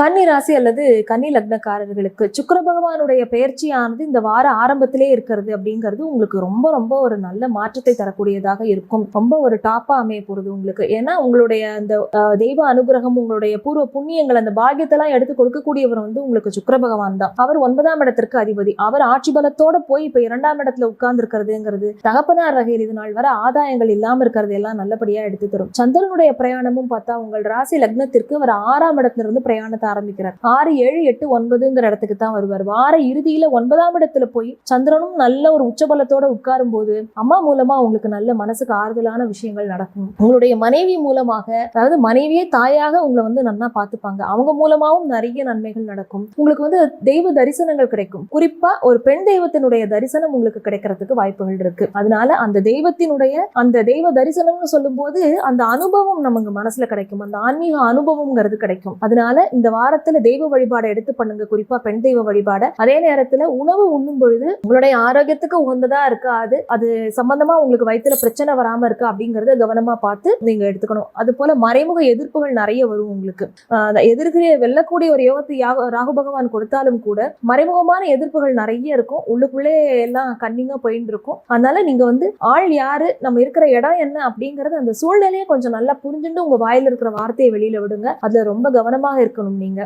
கன்னி ராசி அல்லது கன்னி லக்னக்காரர்களுக்கு சுக்கிர பகவானுடைய பெயர்ச்சியானது இந்த வார ஆரம்பத்திலே இருக்கிறது அப்படிங்கிறது உங்களுக்கு ரொம்ப ரொம்ப ஒரு நல்ல மாற்றத்தை தரக்கூடியதாக இருக்கும். ரொம்ப ஒரு டாப்பா அமைய போறது உங்களுக்கு. ஏன்னா உங்களுடைய அந்த தெய்வ அனுகிரகம், உங்களுடைய பூர்வ புண்ணியங்கள், அந்த பாக்கியத்தெல்லாம் எடுத்து கொடுக்கக்கூடியவர் உங்களுக்கு சுக்கிர பகவான் தான். அவர் 9ஆம் இடத்திற்கு அதிபதி. அவர் ஆட்சி பலத்தோட போய் இப்ப 2ஆம் இடத்துல உட்கார்ந்து இருக்கிறதுங்கிறது தகப்பனார் வகையில் இது நாள் வர ஆதாயங்கள் இல்லாம இருக்கிறது எல்லாம் நல்லபடியா எடுத்து தரும். சந்திரனுடைய பிரயாணமும் பார்த்தா உங்கள் ராசி லக்னத்திற்கு அவர் 6ஆம் இடத்துல இருந்து பிரயாணத்தை ஆரம்பிக்கிறார். 6, 7, 8, 9ங்கிற இடத்துக்கு தான் வருவார். வார இறுதியில 9ஆம் இடத்துல போய் சந்திரனும் நல்ல ஒரு உச்சபலத்தோட உட்காரும் போது அம்மா மூலமா உங்களுக்கு நல்ல மனசுக்கு ஆறுதலான விஷயங்கள் நடக்கும். உங்களுடைய மனைவி மூலமாக, அதாவது மனைவியே தாயாக உங்களை நல்லா பார்த்துப்பாங்க. அவங்க மூலமாவும் நிறைய நன்மைகள் நடக்கும். உங்களுக்கு தெய்வ தரிசனங்கள் கிடைக்கும். குறிப்பா ஒரு பெண் தெய்வத்தினுடைய தரிசனம் உங்களுக்கு கிடைக்கிறதுக்கு வாய்ப்புகள் இருக்கு. அதனால அந்த தெய்வத்தினுடைய அந்த தெய்வ தரிசனம்னு சொல்லும் போது அந்த அனுபவம் நமக்கு மனசுல கிடைக்கும். அந்த ஆன்மீக அனுபவம்ங்கிறது கிடைக்கும். அதனால இந்த வாரத்துல தெய்வ வழிபாடை எடுத்து பண்ணுங்க. குறிப்பா பெண் தெய்வ வழிபாடை. அதே நேரத்துல உணவு உண்ணும் பொழுது உங்களுடைய ஆரோக்கியத்துக்கு உகந்ததா இருக்கா, அது சம்பந்தமா உங்களுக்கு வயிற்றுல பிரச்சனை வராம இருக்கா அப்படிங்கறத கவனமா பார்த்து நீங்க எடுத்துக்கணும். அது போல மறைமுக எதிர்ப்புகள் நிறைய வரும் உங்களுக்கு. எதிர்க்கிற வெல்லக்கூடிய ஒரு யோகத்தை ராகு பகவான் கொடுத்தாலும் கூட மறைமுகமான எதிர்ப்புகள் நிறைய இருக்கும். உள்ளுக்குள்ளே எல்லாம் கண்ணிங்கா போயிட்டு இருக்கும். அதனால நீங்க ஆள் யாரு, நம்ம இருக்கிற இடம் என்ன அப்படிங்கறது அந்த சூழ்நிலையை கொஞ்சம் நல்லா புரிஞ்சுட்டு உங்க வாயில இருக்கிற வார்த்தையை வெளியில விடுங்க. அதுல ரொம்ப கவனமாக இருக்கணும்.